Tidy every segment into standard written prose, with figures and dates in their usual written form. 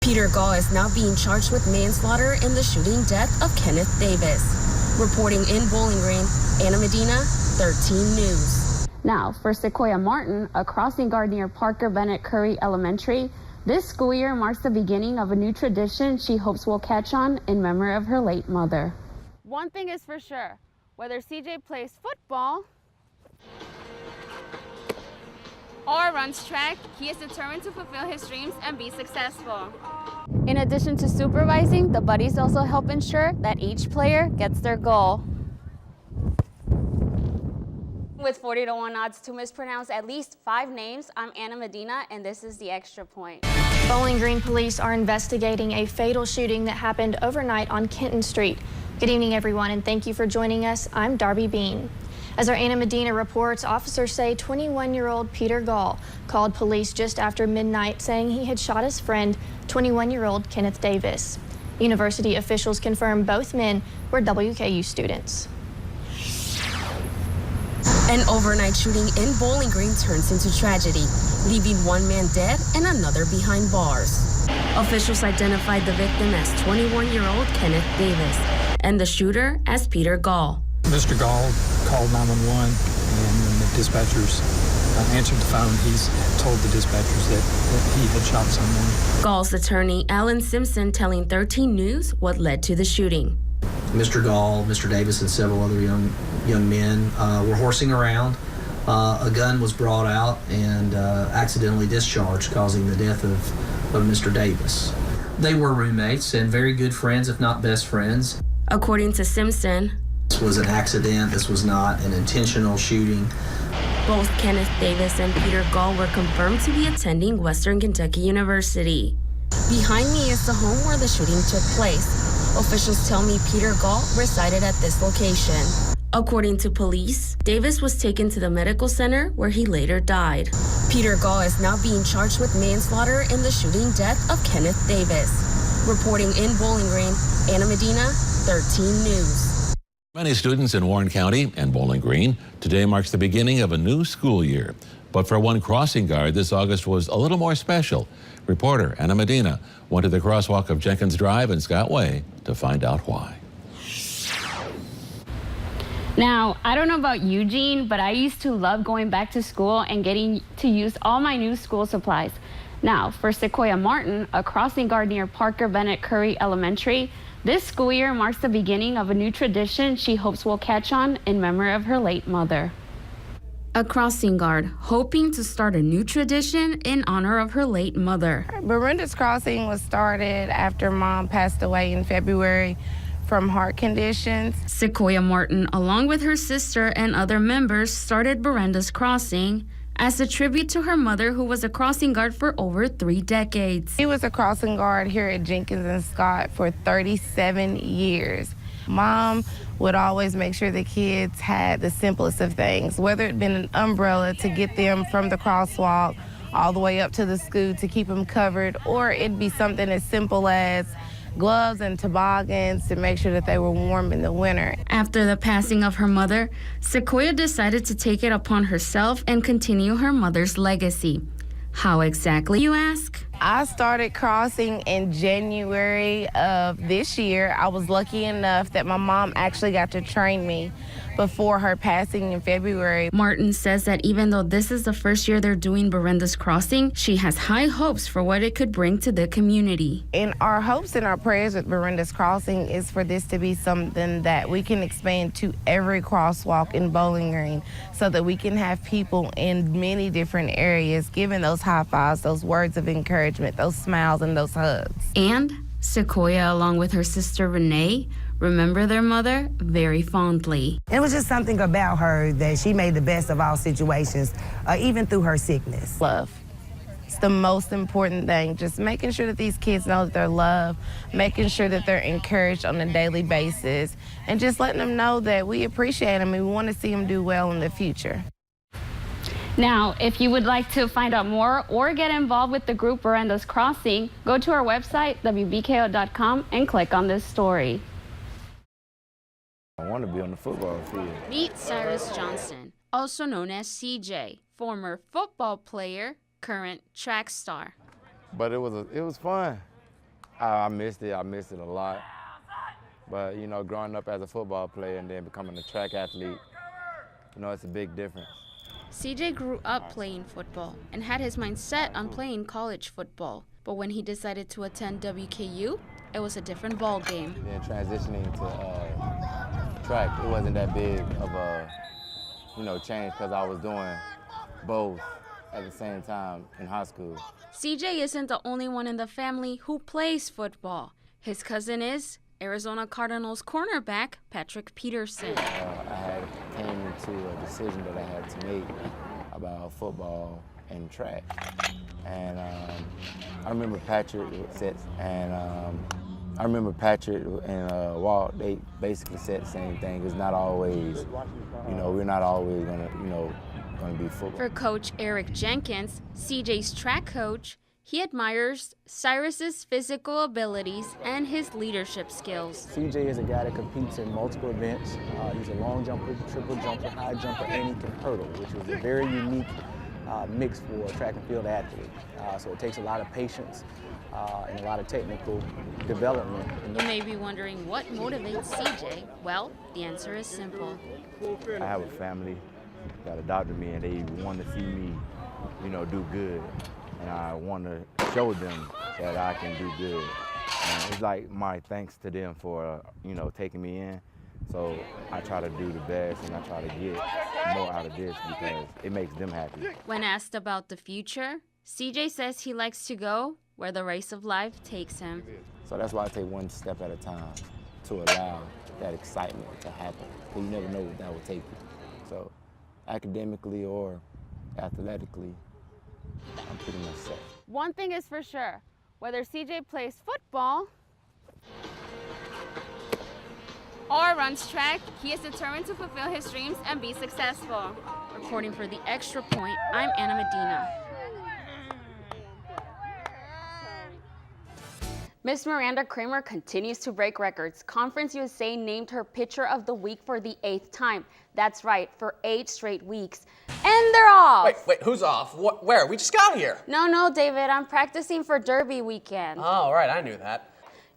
Peter Gall is now being charged with manslaughter in the shooting death of Kenneth Davis. Reporting in Bowling Green, Anna Medina, 13 News. Now, for SEQUOIA Martin, a crossing guard near Parker Bennett Curry Elementary, this school year marks the beginning of a new tradition she hopes will catch on in memory of her late mother. One thing is for sure, whether CJ plays football or runs track, he is determined to fulfill his dreams and be successful. In addition to supervising, the buddies also help ensure that each player gets their goal. With 40-to-1 odds to mispronounce at least 5 names, I'm Anna Medina, and this is the Extra Point. Bowling Green police are investigating a fatal shooting that happened overnight on Kenton Street. Good evening, everyone, and thank you for joining us. I'm DARBY BEANE. As our Anna Medina reports, officers say 21-year-old Peter Gall called police just after midnight saying he had shot his friend, 21-year-old Kenneth Davis. University officials confirm both men were WKU students. An overnight shooting in Bowling Green turns into tragedy, leaving one man dead and another behind bars. Officials identified the victim as 21-year-old Kenneth Davis and the shooter as Peter Gall. Mr. Gall called 911, and when the dispatchers answered the phone, he told the dispatchers that he had shot someone. Gall's attorney, Alan Simpson, telling 13 News what led to the shooting. Mr. Gall, Mr. Davis, and several other young men were horsing around. A gun was brought out and accidentally discharged, causing the death of Mr. Davis. They were roommates and very good friends, if not best friends. According to Simpson, this was an accident. This was not an intentional shooting. Both Kenneth Davis and Peter Gall were confirmed to be attending Western Kentucky University. Behind me is the home where the shooting took place. Officials tell me Peter Gall resided at this location. According to police, Davis was taken to the medical center where he later died. Peter Gall is now being charged with manslaughter in the shooting death of Kenneth Davis. Reporting in Bowling Green, Anna Medina, 13 News. Many students in Warren County and Bowling Green, today marks the beginning of a new school year. But for one crossing guard, this August was a little more special. Reporter Anna Medina went to the crosswalk of Jenkins Drive and Scott Way to find out why. Now, I don't know about Eugene, but I used to love going back to school and getting to use all my new school supplies. Now, for SEQUOIA Martin, a crossing guard near Parker Bennett Curry Elementary, this school year marks the beginning of a new tradition she hopes will catch on in memory of her late mother. A crossing guard hoping to start a new tradition in honor of her late mother. Berenda's Crossing was started after Mom passed away in February from heart conditions. SEQUOIA Martin, along with her sister and other members, started Berenda's Crossing as a tribute to her mother, who was a crossing guard for over 3 decades. She was a crossing guard here at Jenkins and Scott for 37 years. Mom would always make sure the kids had the simplest of things, whether it been an umbrella to get them from the crosswalk all the way up to the school to keep them covered, or it'd be something as simple as gloves and toboggans to make sure that they were warm in the winter. After the passing of her mother, SEQUOIA decided to take it upon herself and continue her mother's legacy. How exactly, you ask? I started crossing in January of this year. I was lucky enough that my mom actually got to train me before her passing in February. Martin says that even though this is the first year they're doing Berenda's Crossing, she has high hopes for what it could bring to the community. And our hopes and our prayers with Berenda's Crossing is for this to be something that we can expand to every crosswalk in Bowling Green, so that we can have people in many different areas giving those high fives, those words of encouragement, those smiles, and those hugs. And SEQUOIA, along with her sister Renee, remember their mother very fondly. It was just something about her that she made the best of all situations, even through her sickness. Love. It's the most important thing, just making sure that these kids know that they're loved, making sure that they're encouraged on a daily basis, and just letting them know that we appreciate them and we want to see them do well in the future. Now, if you would like to find out more or get involved with the group Berenda's Crossing, go to our website, WBKO.com, and click on this story. I want to be on the football field. Meet Cyrus Johnson, also known as CJ, former football player, current track star. But it was fun. I missed it. I missed it a lot. But, you know, growing up as a football player and then becoming a track athlete, you know, it's a big difference. CJ grew up playing football and had his mind set on playing college football. But when he decided to attend WKU, it was a different ball game. Then transitioning to track, it wasn't that big of a, you know, change because I was doing both at the same time in high school. CJ isn't the only one in the family who plays football. His cousin is Arizona Cardinals cornerback Patrick Peterson. I came into a decision that I had to make about football and track. And I remember Patrick and Walt, they basically said the same thing. It's not always, you know, we're not always gonna, you know, gonna be football. For Coach Eric Jenkins, CJ's track coach, he admires Cyrus's physical abilities and his leadership skills. CJ is a guy that competes in multiple events. He's a long jumper, triple jumper, high jumper, and he can hurdle, which is a very unique mix for a track and field athlete. So it takes a lot of patience and a lot of technical development. You may be wondering what motivates CJ. Well, the answer is simple. I have a family that adopted me, and they want to see me, you know, do good. And I want to show them that I can do good. And it's like my thanks to them for, you know, taking me in. So I try to do the best, and I try to get more out of this because it makes them happy. When asked about the future, CJ says he likes to go where the race of life takes him. So that's why I take one step at a time to allow that excitement to happen. Because you never know what that will take you. So academically or athletically, I'm pretty much set. One thing is for sure, whether CJ plays football or runs track, he is determined to fulfill his dreams and be successful. Reporting for The Extra Point, I'm Anna Medina. Miss Miranda Kramer continues to break records. Conference USA named her Pitcher of the Week for the 8th time. That's right, for 8 straight weeks. And they're off! Wait, who's off? Where? We just got here. No, David, I'm practicing for Derby weekend. Oh, right, I knew that.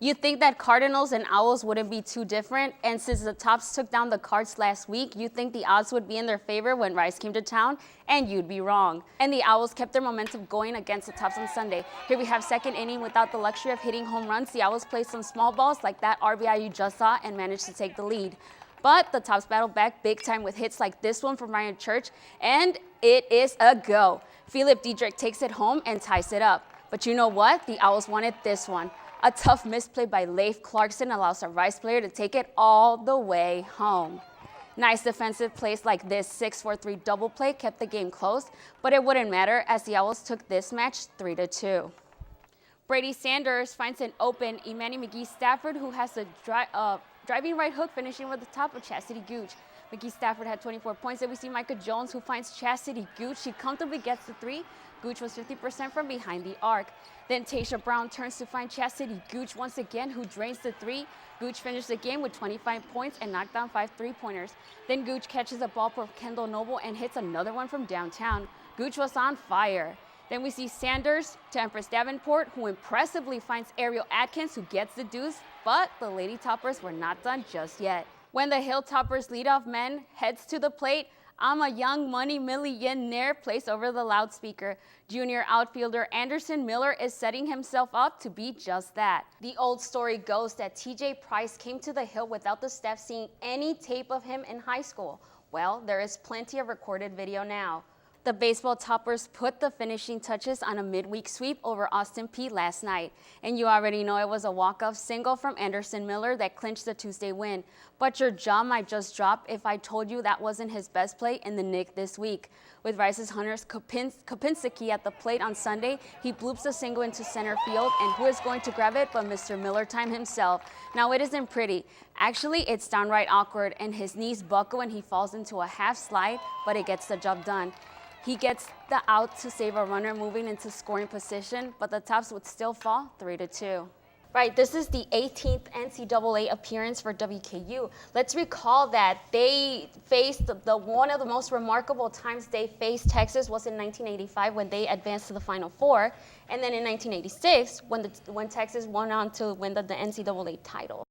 You'd think that Cardinals and Owls wouldn't be too different, and since the Tops took down the Cards last week, you'd think the odds would be in their favor when Rice came to town, and you'd be wrong. And the Owls kept their momentum going against the Tops on Sunday. Here we have second inning without the luxury of hitting home runs. The Owls played some small balls like that RBI you just saw and managed to take the lead. But the Tops battled back big time with hits like this one from Ryan Church, and it is a go. Philip Diedrich takes it home and ties it up. But you know what? The Owls wanted this one. A tough misplay by Leif Clarkson allows a Rice player to take it all the way home. Nice defensive plays like this 6-4-3 double play kept the game close, but it wouldn't matter as the Owls took this match 3-2. Brady Sanders finds an open Imani McGee-Stafford, who has a driving right hook finishing with the top of Chastity Gooch. McGee-Stafford had 24 points. Then we see Micah Jones, who finds Chastity Gooch. She comfortably gets the 3. Gooch was 50% from behind the arc. Then Tasha Brown turns to find Chastity Gooch once again, who drains the 3. Gooch finished the game with 25 points and knocked down 5 3-pointers. Then Gooch catches a ball for Kendall Noble and hits another one from downtown. Gooch was on fire. Then we see Sanders to Empress Davenport, who impressively finds Ariel Atkins, who gets the deuce, but the Lady Toppers were not done just yet. When the Hilltoppers leadoff man heads to the plate, I'm a young money millionaire plays over the loudspeaker. Junior outfielder Anderson Miller is setting himself up to be just that. The old story goes that TJ Price came to the Hill without the staff seeing any tape of him in high school. Well, there is plenty of recorded video now. The baseball toppers put the finishing touches on a midweek sweep over Austin Peay last night. And you already know it was a walk-off single from Anderson Miller that clinched the Tuesday win. But your jaw might just drop if I told you that wasn't his best play in the Knick this week. With Rice's Hunter Kopinski at the plate on Sunday, he bloops the single into center field, and who is going to grab it but Mr. Miller Time himself? Now, it isn't pretty. Actually, it's downright awkward, and his knees buckle and he falls into a half slide, but it gets the job done. He gets the out to save a runner moving into scoring position, but the Tops would still fall 3-2. Right, this is the 18th NCAA appearance for WKU. Let's recall that they faced one of the most remarkable times they faced Texas was in 1985 when they advanced to the Final Four, and then in 1986 when Texas went on to win the NCAA title.